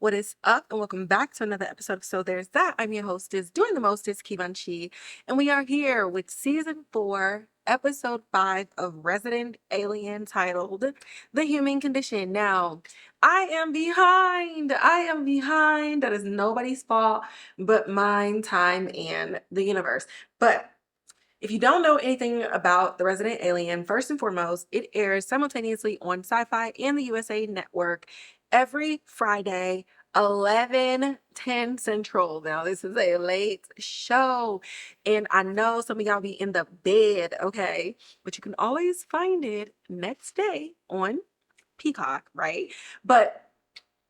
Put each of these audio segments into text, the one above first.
What is up? And welcome back to another episode of So There's That. I'm your hostess, doing the mostest, Kivanchi, and we are here with season 4, episode 5 of Resident Alien titled The Human Condition. Now, I am behind. That is nobody's fault but mine, time, and the universe. But if you don't know anything about The Resident Alien, first and foremost, it airs simultaneously on SyFy and the USA Network every Friday, 11:10 Central. Now, this is a late show, and I know some of y'all be in the bed, okay? But you can always find it next day on Peacock, right? But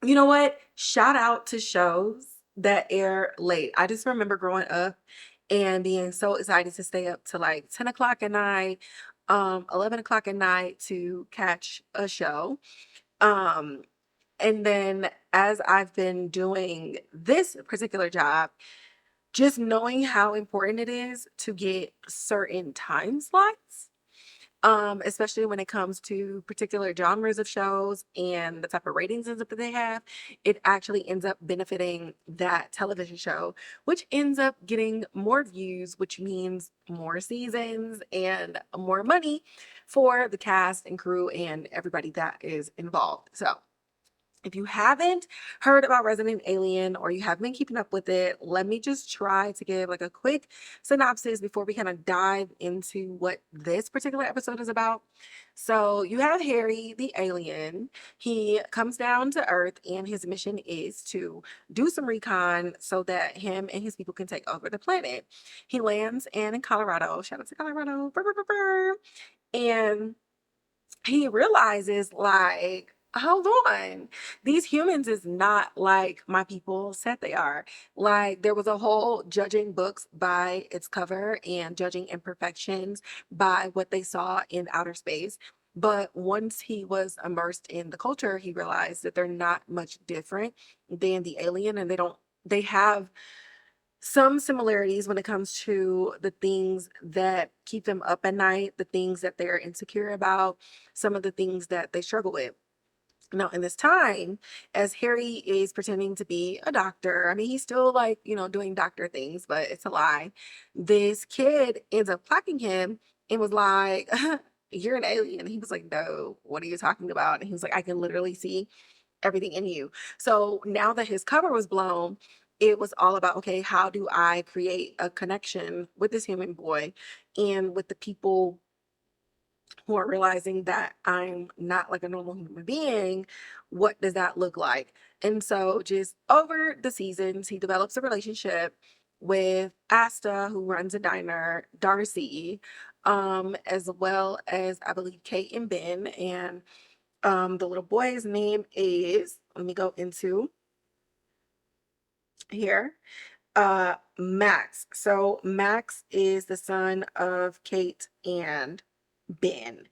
you know what? Shout out to shows that air late. I just remember growing up and being so excited to stay up to like 10 o'clock at night, 11 o'clock at night to catch a show. Um, and then as I've been doing this particular job, just knowing how important it is to get certain time slots, especially when it comes to particular genres of shows and the type of ratings that they have, it actually ends up benefiting that television show, which ends up getting more views, which means more seasons and more money for the cast and crew and everybody that is involved. So if you haven't heard about Resident Alien or you haven't been keeping up with it, let me just try to give like a quick synopsis before we kind of dive into what this particular episode is about. So you have Harry, the alien. He comes down to Earth and his mission is to do some recon so that him and his people can take over the planet. He lands in Colorado. Shout out to Colorado. Brr, brr, brr, brr. And he realizes like, hold on, these humans is not like my people said they are. Like there was a whole judging books by its cover and judging imperfections by what they saw in outer space. But once he was immersed in the culture, he realized that they're not much different than the alien, and they have some similarities when it comes to the things that keep them up at night, the things that they're insecure about, some of the things that they struggle with. Now, in this time, as Harry is pretending to be a doctor, I mean, he's still like, doing doctor things, but it's a lie. This kid ends up clocking him and was like, you're an alien. He was like, no, what are you talking about? And he was like, I can literally see everything in you. So now that his cover was blown, it was all about, okay, how do I create a connection with this human boy and with the people who are realizing that I'm not like a normal human being? What does that look like? And so just over the seasons, he develops a relationship with Asta, who runs a diner, Darcy, as well as I believe Kate and Ben. And the little boy's name is, let me go into here, Max. So Max is the son of Kate and Ben.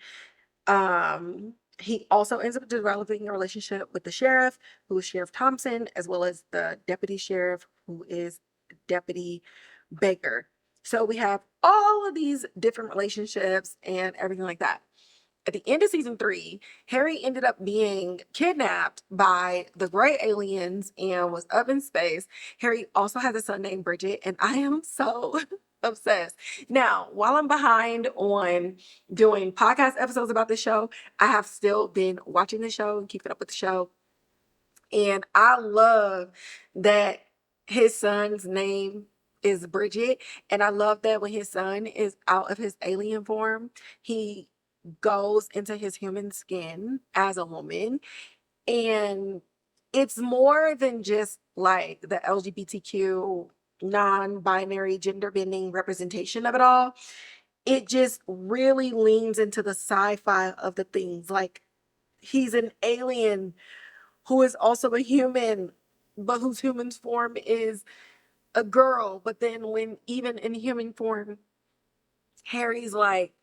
He also ends up developing a relationship with the sheriff, who is Sheriff Thompson, as well as the deputy sheriff, who is Deputy Baker. So we have all of these different relationships and everything like that. At the end of season 3, Harry ended up being kidnapped by the gray aliens and was up in space. Harry also has a son named Bridget, and I am so obsessed. Now, while I'm behind on doing podcast episodes about this show, I have still been watching the show and keeping up with the show. And I love that his son's name is Bridget. And I love that when his son is out of his alien form, he goes into his human skin as a woman. And it's more than just like the LGBTQ non-binary gender bending representation of it all. It just really leans into the sci-fi of the things. Like he's an alien who is also a human, but whose human form is a girl. But then when even in human form, Harry's like,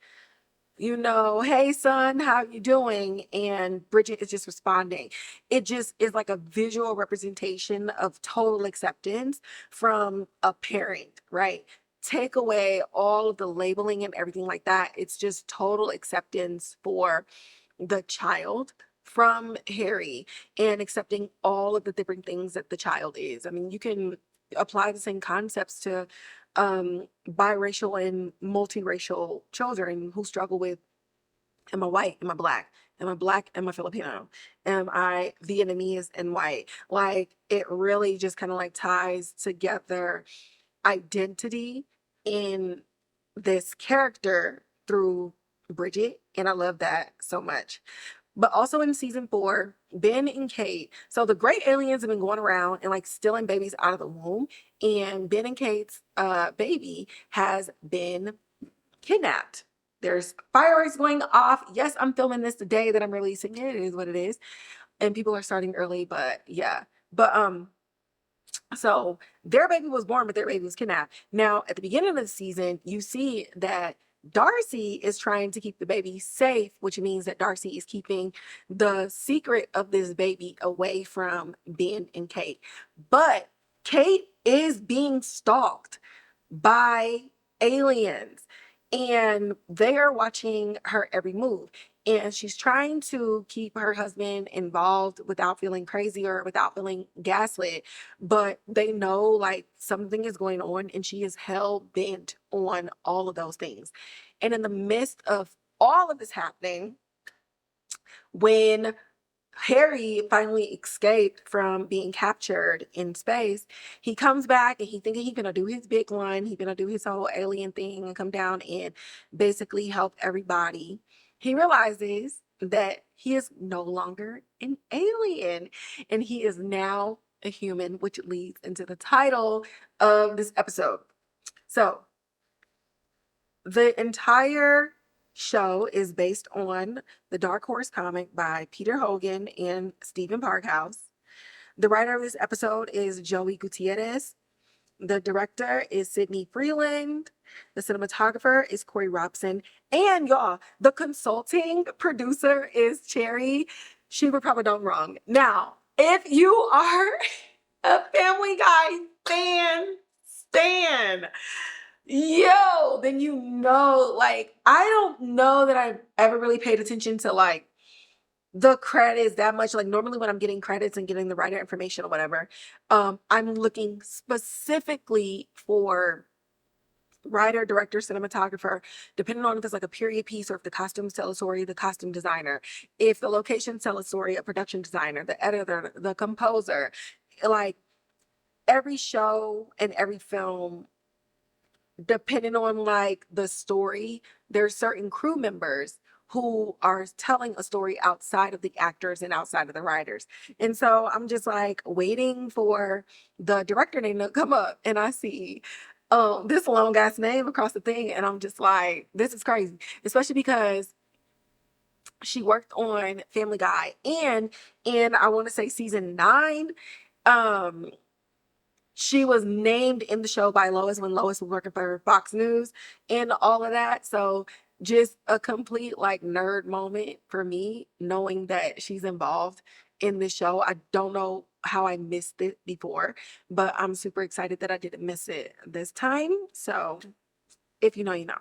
hey son, how you doing? And Bridget is just responding. It just is like a visual representation of total acceptance from a parent, right? Take away all of the labeling and everything like that. It's just total acceptance for the child from Harry and accepting all of the different things that the child is. I mean, you can apply the same concepts to biracial and multiracial children who struggle with, am I white? Am I black? Am I black? Am I Filipino? Am I Vietnamese and white? Like, it really just kind of like ties together identity in this character through Bridget. And I love that so much. But also in season 4, Ben and Kate. So the great aliens have been going around and like stealing babies out of the womb. And Ben and Kate's baby has been kidnapped. There's fireworks going off. Yes, I'm filming this the day that I'm releasing it. It is what it is. And people are starting early, but yeah. But so their baby was born, but their baby was kidnapped. Now, at the beginning of the season, you see that Darcy is trying to keep the baby safe, which means that Darcy is keeping the secret of this baby away from Ben and Kate. But Kate is being stalked by aliens, and they are watching her every move. And she's trying to keep her husband involved without feeling crazy or without feeling gaslit. But they know like something is going on, and she is hell bent on all of those things. And in the midst of all of this happening, when Harry finally escaped from being captured in space, he comes back and he thinking he's gonna do his big one. He's gonna do his whole alien thing and come down and basically help everybody. He realizes that he is no longer an alien and he is now a human, which leads into the title of this episode. So the entire show is based on the Dark Horse comic by Peter Hogan and Stephen Parkhouse. The writer of this episode is Joey Gutierrez. The director is Sydney Freeland. The cinematographer is Cory Robson. And y'all, the consulting producer is Cherry. She would probably done wrong. Now, if you are a Family Guy stan, yo, then you know, like, I don't know that I've ever really paid attention to like the credits that much. Like, normally when I'm getting credits and getting the writer information or whatever, I'm looking specifically for writer, director, cinematographer, depending on if it's like a period piece or if the costumes tell a story, the costume designer, if the locations tell a story, a production designer, the editor, the composer. Like, every show and every film, depending on like the story, there's certain crew members who are telling a story outside of the actors and outside of the writers. And so I'm just like waiting for the director name to come up, and I see this long ass name across the thing, and I'm just like, this is crazy, especially because she worked on Family Guy and I want to say season 9. She was named in the show by Lois when Lois was working for Fox News and all of that. So just a complete like nerd moment for me, knowing that she's involved in this show. I don't know how I missed it before, but I'm super excited that I didn't miss it this time. So if you know, you know.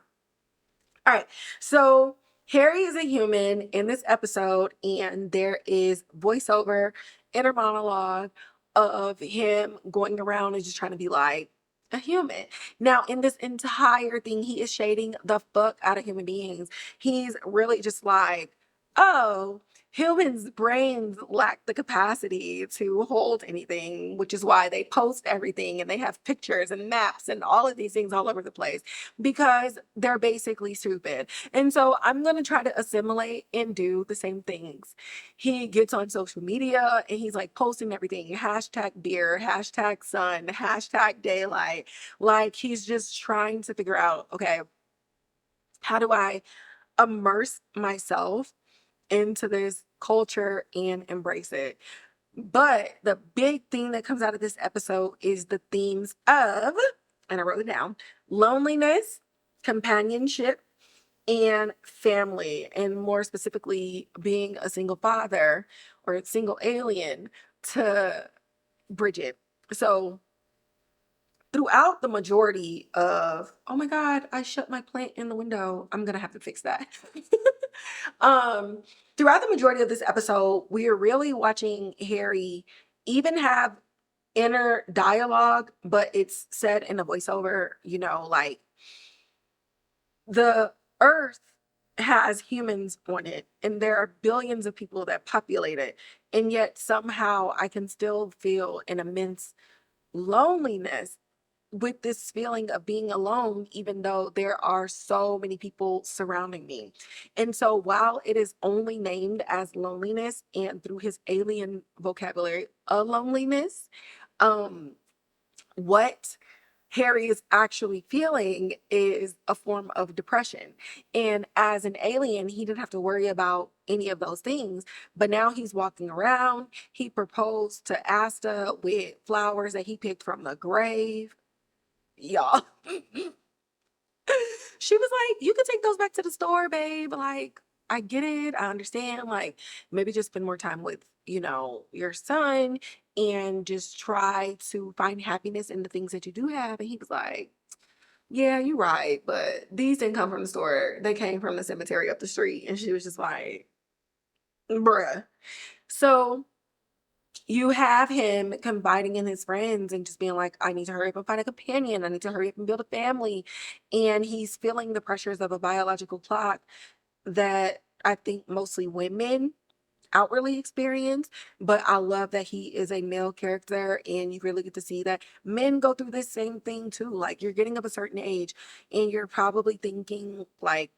All right. So Harry is a human in this episode, and there is voiceover, inner monologue of him going around and just trying to be like a human. Now, in this entire thing, he is shading the fuck out of human beings. He's really just like, oh, humans' brains lack the capacity to hold anything, which is why they post everything and they have pictures and maps and all of these things all over the place because they're basically stupid. And so I'm going to try to assimilate and do the same things. He gets on social media and he's like posting everything, hashtag beer, hashtag sun, hashtag daylight. Like, he's just trying to figure out, okay, how do I immerse myself into this culture and embrace it? But the big thing that comes out of this episode is the themes of, and I wrote it down, loneliness, companionship, and family, and more specifically being a single father or a single alien to Bridget. So throughout the majority of, oh my God, I shut my plant in the window. I'm gonna have to fix that. throughout the majority of this episode, we are really watching Harry even have inner dialogue, but it's said in a voiceover, like the earth has humans on it and there are billions of people that populate it. And yet somehow I can still feel an immense loneliness with this feeling of being alone, even though there are so many people surrounding me. And so while it is only named as loneliness and through his alien vocabulary, a loneliness, what Harry is actually feeling is a form of depression. And as an alien, he didn't have to worry about any of those things. But now he's walking around. He proposed to Asta with flowers that he picked from the grave. Y'all. She was like, you can take those back to the store, babe. Like, I get it. I understand. Like, maybe just spend more time with, your son and just try to find happiness in the things that you do have. And he was like, yeah, you're right. But these didn't come from the store. They came from the cemetery up the street. And she was just like, bruh. So you have him confiding in his friends and just being like, I need to hurry up and find a companion. I need to hurry up and build a family. And he's feeling the pressures of a biological clock that I think mostly women outwardly experience. But I love that he is a male character and you really get to see that men go through this same thing too. Like, you're getting of a certain age and you're probably thinking like,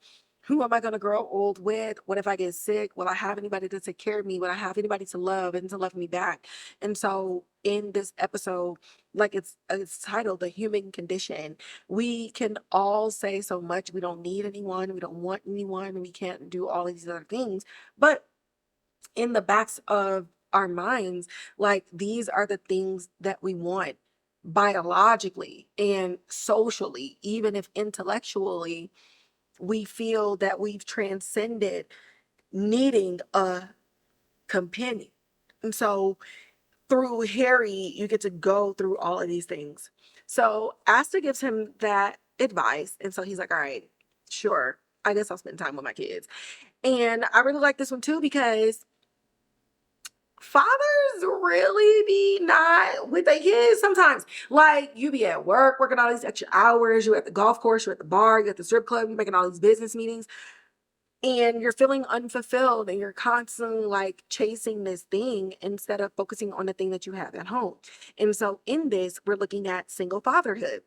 who am I going to grow old with? What if I get sick? Will I have anybody to take care of me? Will I have anybody to love and to love me back? And so in this episode, like it's titled The Human Condition, we can all say so much. We don't need anyone. We don't want anyone. We can't do all these other things. But in the backs of our minds, like, these are the things that we want biologically and socially, even if intellectually we feel that we've transcended needing a companion. And so through Harry, you get to go through all of these things. So Asta gives him that advice. And so he's like, all right, sure, I guess I'll spend time with my kids. And I really like this one too, because fathers really be not with their kids sometimes. Like, you be at work working all these extra hours, you're at the golf course, you're at the bar, you're at the strip club, you're making all these business meetings, and you're feeling unfulfilled and you're constantly like chasing this thing instead of focusing on the thing that you have at home. And so in this, we're looking at single fatherhood.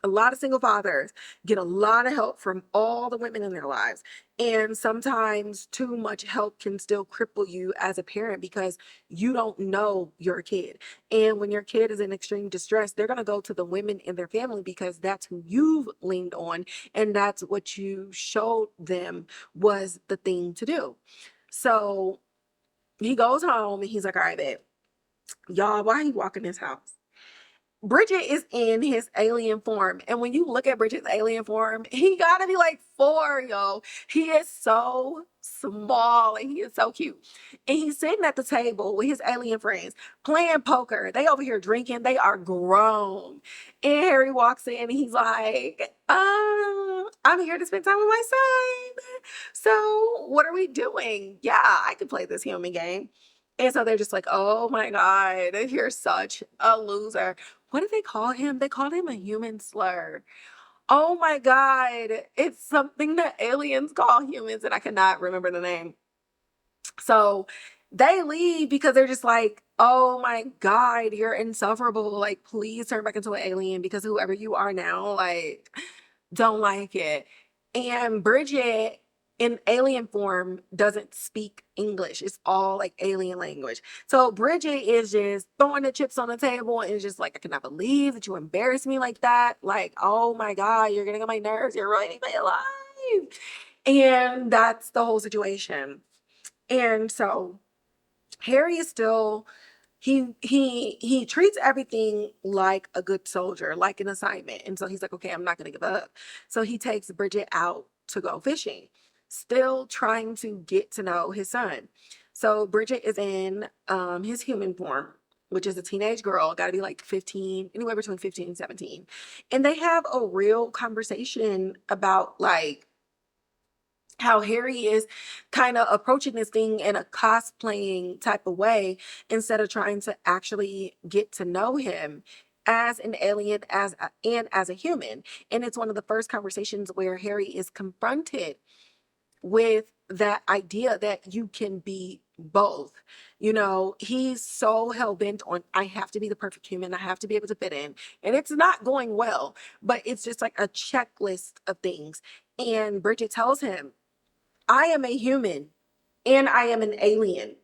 A lot of single fathers get a lot of help from all the women in their lives. And sometimes too much help can still cripple you as a parent because you don't know your kid. And when your kid is in extreme distress, they're going to go to the women in their family because that's who you've leaned on. And that's what you showed them was the thing to do. So he goes home and he's like, all right, babe, y'all, why are you walking this house? Bridget is in his alien form. And when you look at Bridget's alien form, he gotta be like 4, yo. He is so small and he is so cute. And he's sitting at the table with his alien friends playing poker. They over here drinking. They are grown. And Harry walks in and he's like, I'm here to spend time with my son. So what are we doing? Yeah, I could play this human game. And so they're just like, oh my God, you're such a loser. What did they call him? They called him a human slur. Oh my God. It's something that aliens call humans, and I cannot remember the name. So they leave because they're just like, oh my God, you're insufferable. Like, please turn back into an alien because whoever you are now, like, don't like it. And Bridget in alien form doesn't speak English. It's all like alien language. So Bridget is just throwing the chips on the table and is just like, I cannot believe that you embarrassed me like that. Like, oh my God, you're getting on my nerves. You're ruining my life. And that's the whole situation. And so Harry is still, he treats everything like a good soldier, like an assignment. And so he's like, okay, I'm not going to give up. So he takes Bridget out to go fishing, still trying to get to know his son. So Bridget is in his human form, which is a teenage girl, got to be like 15, anywhere between 15 and 17. And they have a real conversation about like how Harry is kind of approaching this thing in a cosplaying type of way instead of trying to actually get to know him as an alien and as a human. And it's one of the first conversations where Harry is confronted with that idea that you can be both. You know, he's so hell-bent on, I have to be the perfect human, I have to be able to fit in, and it's not going well, but it's just like a checklist of things. And Bridget tells him, I am a human and I am an alien.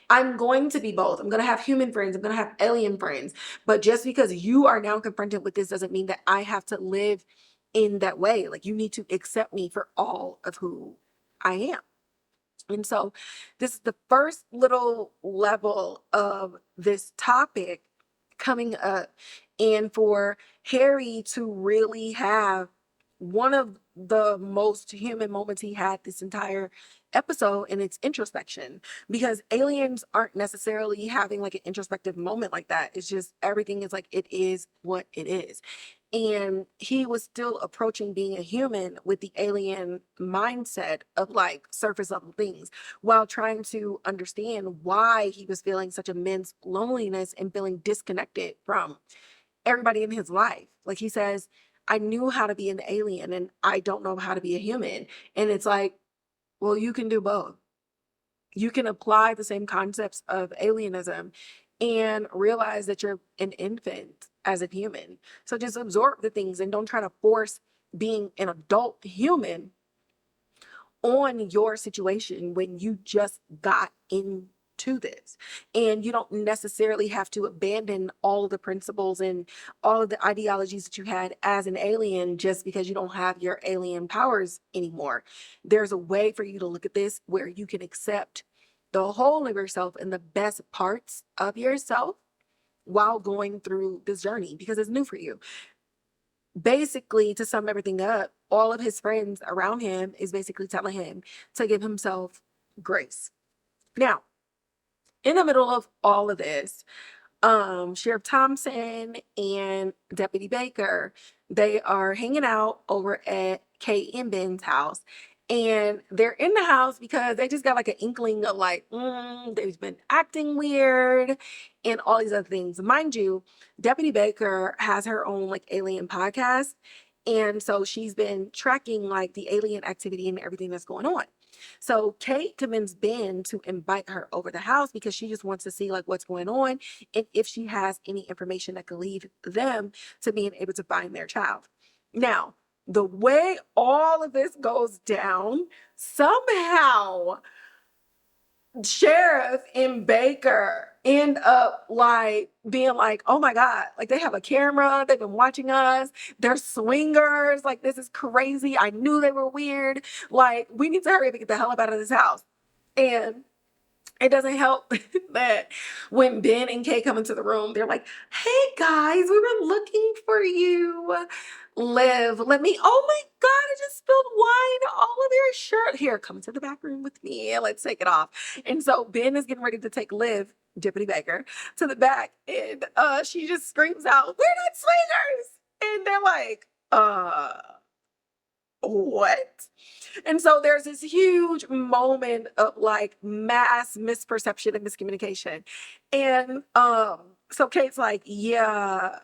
I'm going to be both. I'm going to have human friends, I'm going to have alien friends. But just because you are now confronted with this doesn't mean that I have to live in that way. Like, you need to accept me for all of who I am. And so this is the first little level of this topic coming up. And for Harry to really have one of the most human moments he had this entire episode, and it's introspection, because aliens aren't necessarily having like an introspective moment like that. It's just everything is like, it is what it is. And he was still approaching being a human with the alien mindset of like surface level things, while trying to understand why he was feeling such immense loneliness and feeling disconnected from everybody in his life. Like, he says, I knew how to be an alien and I don't know how to be a human. And it's like, well, you can do both. You can apply the same concepts of alienism and realize that you're an infant as a human. So just absorb the things and don't try to force being an adult human on your situation when you just got into this. And you don't necessarily have to abandon all of the principles and all of the ideologies that you had as an alien just because you don't have your alien powers anymore. There's a way for you to look at this where you can accept the whole of yourself and the best parts of yourself while going through this journey, because it's new for you. Basically, to sum everything up, all of his friends around him is basically telling him to give himself grace. Now, in the middle of all of this, Sheriff Thompson and Deputy Baker, they are hanging out over at Kate and Ben's house. And they're in the house because they just got like an inkling of like, they've been acting weird and all these other things. Mind you, Deputy Baker has her own like alien podcast. And so she's been tracking like the alien activity and everything that's going on. So Kate convinced Ben to invite her over the house because she just wants to see like what's going on and if she has any information that could lead them to being able to find their child. Now, the way all of this goes down, somehow Sheriff and Baker end up like being like, oh my God, like they have a camera, they've been watching us, they're swingers, like this is crazy. I knew they were weird. Like, we need to hurry up and get the hell up out of this house. And it doesn't help that when Ben and Kay come into the room, they're like, hey guys, we were looking for you. Liv, let me, oh my God, I just spilled wine all over your shirt. Here, come into the back room with me and let's take it off. And so Ben is getting ready to take Liv, Deputy Baker, to the back. And she just screams out, we're not swingers. And they're like, what? And so there's this huge moment of like mass misperception and miscommunication. And so Kate's like, yeah,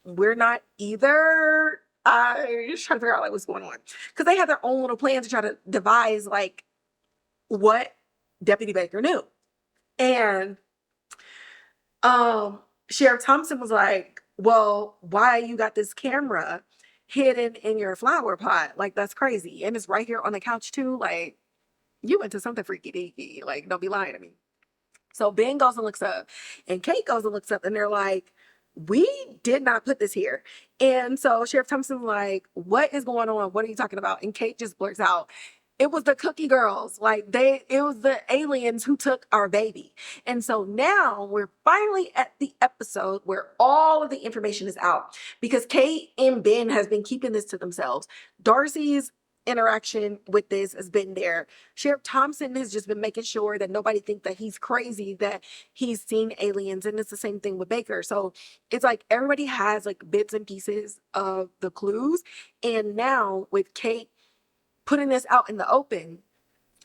we're not either. I just trying to figure out like what's going on. Because they had their own little plan to try to devise like what Deputy Baker knew. And Sheriff Thompson was like, well, why you got this camera hidden in your flower pot? Like, that's crazy. And it's right here on the couch too. Like, you went to something freaky deaky. Like, don't be lying to me. So Ben goes and looks up and Kate goes and looks up and they're like, we did not put this here. And so Sheriff Thompson's like, what is going on? What are you talking about? And Kate just blurts out, it was the cookie girls. Like it was the aliens who took our baby. And so now we're finally at the episode where all of the information is out because Kate and Ben has been keeping this to themselves. Darcy's interaction with this has been there. Sheriff Thompson has just been making sure that nobody thinks that he's crazy, that he's seen aliens. And it's the same thing with Baker. So it's like everybody has like bits and pieces of the clues. And now with Kate putting this out in the open,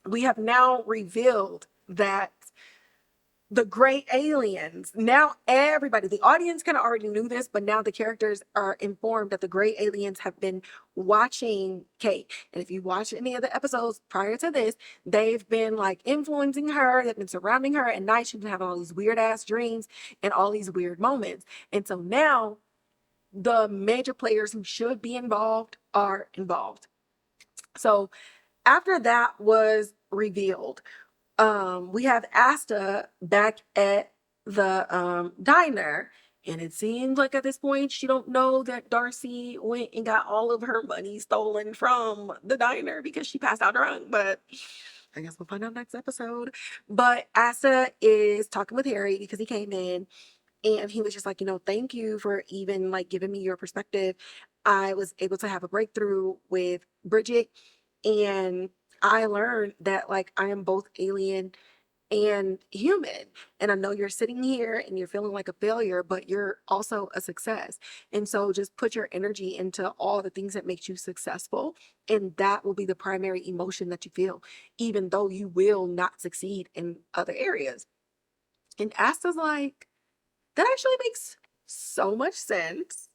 we have now revealed that the gray aliens, now everybody, the audience kind of already knew this, but now the characters are informed that the gray aliens have been watching Kate. And if you watch any of the episodes prior to this, they've been like influencing her, they've been surrounding her. At night, she's been having all these weird ass dreams and all these weird moments. And so now the major players who should be involved are involved. So after that was revealed, we have Asta back at the diner, and it seems like at this point she don't know that Darcy went and got all of her money stolen from the diner because she passed out drunk. But I guess we'll find out next episode. But Asta is talking with Harry because he came in and he was just like, thank you for even like giving me your perspective. I was able to have a breakthrough with Bridget, and I learned that like I am both alien and human. And I know you're sitting here and you're feeling like a failure, but you're also a success. And so just put your energy into all the things that makes you successful. And that will be the primary emotion that you feel, even though you will not succeed in other areas. And Asta's like, that actually makes so much sense.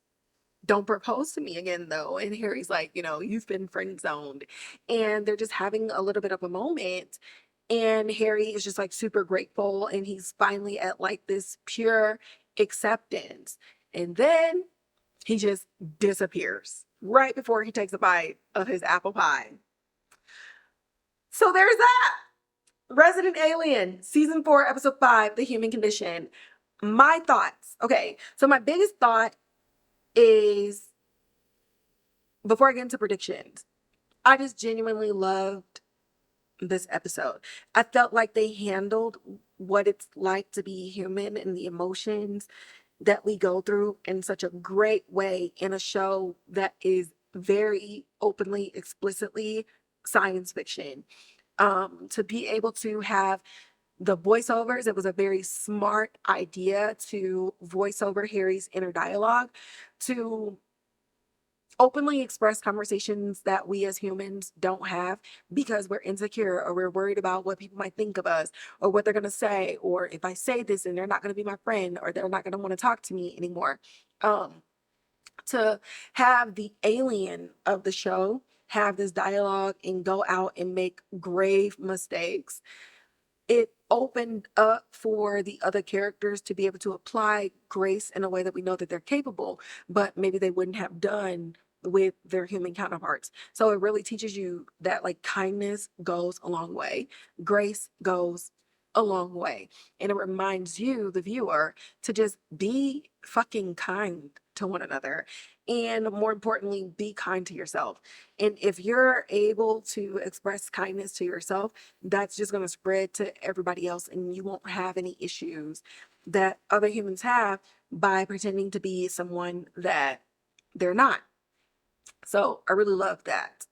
Don't propose to me again, though. And Harry's like, you've been friend zoned. And they're just having a little bit of a moment. And Harry is just like super grateful. And he's finally at like this pure acceptance. And then he just disappears right before he takes a bite of his apple pie. So there's that. Resident Alien, season 4, episode 5, The Human Condition. My thoughts. Okay, so my biggest thought is, before I get into predictions, I just genuinely loved this episode. I felt like they handled what it's like to be human and the emotions that we go through in such a great way in a show that is very openly, explicitly science fiction. To be able to have the voiceovers, it was a very smart idea to voice over Harry's inner dialogue, to openly express conversations that we as humans don't have because we're insecure or we're worried about what people might think of us or what they're going to say, or if I say this and they're not going to be my friend or they're not going to want to talk to me anymore. To have the alien of the show have this dialogue and go out and make grave mistakes, it opened up for the other characters to be able to apply grace in a way that we know that they're capable, but maybe they wouldn't have done with their human counterparts. So it really teaches you that like kindness goes a long way. Grace goes a long way. And it reminds you, the viewer, to just be fucking kind to one another. And more importantly, be kind to yourself. And if you're able to express kindness to yourself, that's just going to spread to everybody else, and you won't have any issues that other humans have by pretending to be someone that they're not. So I really love that.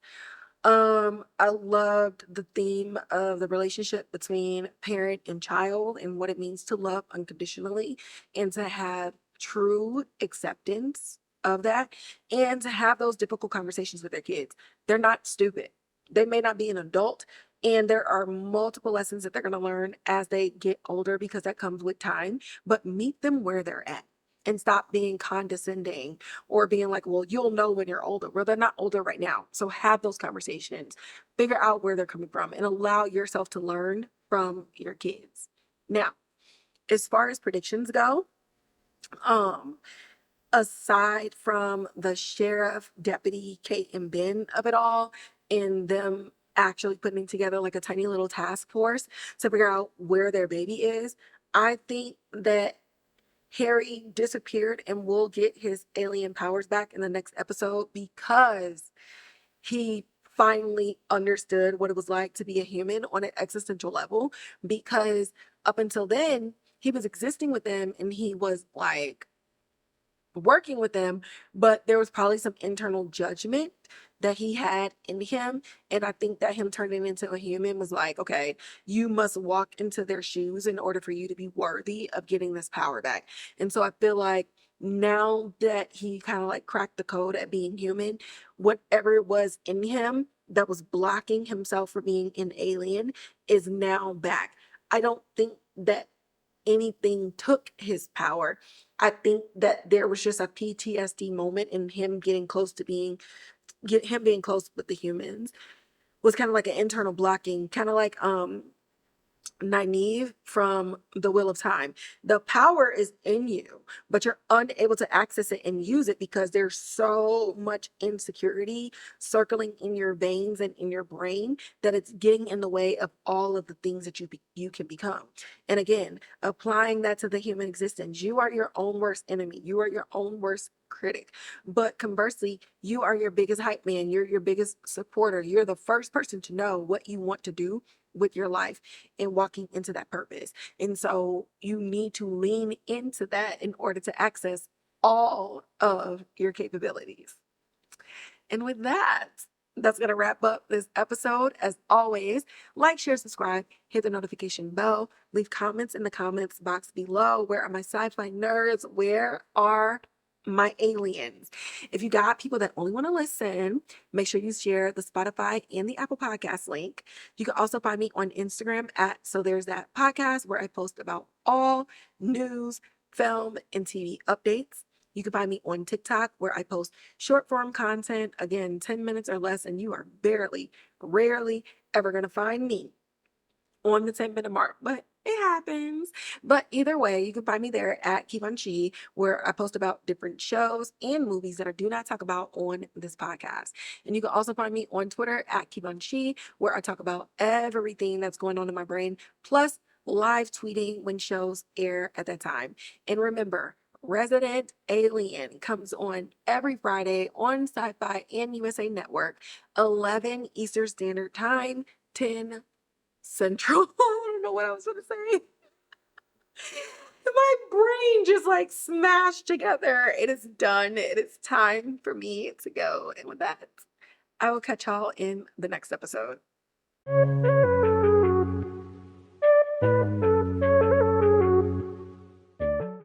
I loved the theme of the relationship between parent and child and what it means to love unconditionally and to have true acceptance of that and to have those difficult conversations with their kids. They're not stupid. They may not be an adult, and there are multiple lessons that they're going to learn as they get older because that comes with time, but meet them where they're at. And stop being condescending or being like, well, you'll know when you're older. Well, they're not older right now. So have those conversations, figure out where they're coming from, and allow yourself to learn from your kids. Now, as far as predictions go, aside from the sheriff, deputy, Kate, and Ben of it all, and them actually putting together like a tiny little task force to figure out where their baby is, I think that Harry disappeared and will get his alien powers back in the next episode because he finally understood what it was like to be a human on an existential level. Because up until then, he was existing with them and he was like working with them, but there was probably some internal judgment that he had in him. And I think that him turning into a human was like, okay, you must walk into their shoes in order for you to be worthy of getting this power back. And so I feel like now that he kind of like cracked the code at being human, whatever it was in him that was blocking himself from being an alien is now back. I don't think that anything took his power. I think that there was just a PTSD moment in him getting close to him being close with the humans was kind of like an internal blocking, kind of like Nynaeve from The Wheel of Time. The power is in you, but you're unable to access it and use it because there's so much insecurity circling in your veins and in your brain that it's getting in the way of all of the things that you can become. And again, applying that to the human existence, you are your own worst enemy. You are your own worst critic. But conversely, you are your biggest hype man. You're your biggest supporter. You're the first person to know what you want to do with your life and walking into that purpose. And so you need to lean into that in order to access all of your capabilities. And with that, that's going to wrap up this episode. As always, like, share, subscribe, hit the notification bell, leave comments in the comments box below. Where are my sci-fi nerds? Where are my aliens? If you got people that only want to listen, make sure you share the Spotify and the Apple Podcast link. You can also find me on Instagram at So There's That Podcast, where I post about all news, film, and TV updates. You can find me on TikTok, where I post short form content, again, 10 minutes or less, and you are rarely ever going to find me on the 10-minute mark, but it happens. But either way, you can find me there at Kivanchi, where I post about different shows and movies that I do not talk about on this podcast. And you can also find me on Twitter at Kivanchi, where I talk about everything that's going on in my brain, plus live tweeting when shows air at that time. And remember, Resident Alien comes on every Friday on SyFy and USA Network, 11 Eastern Standard Time, 10 Central. I don't know what I was going to say. My brain just like smashed together. It is done. It is time for me to go. And with that, I will catch y'all in the next episode.